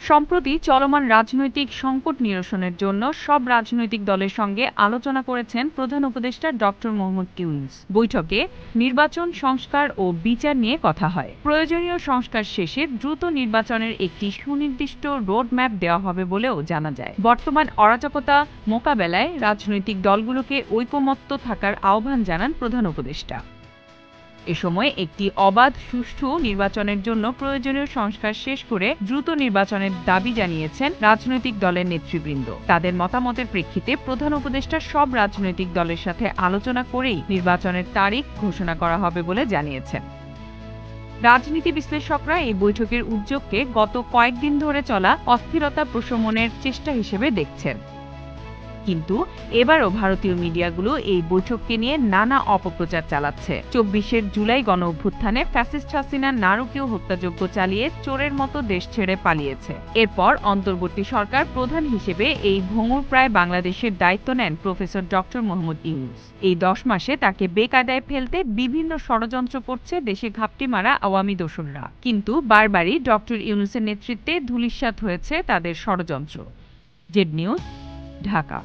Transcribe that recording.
সম্প্রতি চলমান রাজনৈতিক সংকট নিরসনের জন্য সব রাজনৈতিক দলের সঙ্গে আলোচনা করেছেন প্রধান উপদেষ্টা ডক্টর মোহাম্মদ ইউনূস। বৈঠকে নির্বাচন সংস্কার ও বিচার নিয়ে কথা হয়। প্রয়োজনীয় সংস্কার শেষে দ্রুত নির্বাচনের একটি সুনির্দিষ্ট রোডম্যাপ দেওয়া হবে বলেও জানা যায়। বর্তমান অরাজকতা মোকাবেলায় রাজনৈতিক দলগুলোকে ঐকমত্য থাকার আহ্বান জানান প্রধান উপদেষ্টা। এ সময় একটি অবাধ সুষ্ঠু নির্বাচনের জন্য প্রয়োজনীয় সংস্কার শেষ করে দ্রুত নির্বাচনের দাবি জানিয়েছেন রাজনৈতিক দলের নেতৃবৃন্দ। তাদের মতামতের প্রেক্ষিতে প্রধান উপদেষ্টা সব রাজনৈতিক দলের সাথে আলোচনা করেই নির্বাচনের তারিখ ঘোষণা করা হবে বলে জানিয়েছেন। রাজনীতি বিশ্লেষকরা এই বৈঠকের উদ্যোগকে গত কয়েকদিন ধরে চলা অস্থিরতা প্রশমনের চেষ্টা হিসেবে দেখছেন। কিন্তু এবারও ভারতীয় মিডিয়াগুলো এই বৈঠককে নিয়ে নানা অপপ্রচার চালাচ্ছে। ২৪ জুলাই গণঅভ্যুত্থানে ফ্যাসিস্ট হাসিনা নারকীয় হত্যাযজ্ঞ চালিয়ে চোরের মতো দেশ ছেড়ে পালিয়েছে। এরপর অন্তর্বর্তী সরকার প্রধান হিসেবে এই ভঙ্গুরপ্রায় বাংলাদেশের দায়িত্ব নেন প্রফেসর ডক্টর মোহাম্মদ ইউনূস। এই ১০ মাসে তাকে বেকায়দায় ফেলতে বিভিন্ন ষড়যন্ত্র করছে দেশে ঘাপটি মারা আওয়ামী দোসররা। কিন্তু বারবারই ডক্টর ইউনূসের নেতৃত্বে ধূলিসাৎ হয়েছে তাদের ষড়যন্ত্র। Z news, Dhaka.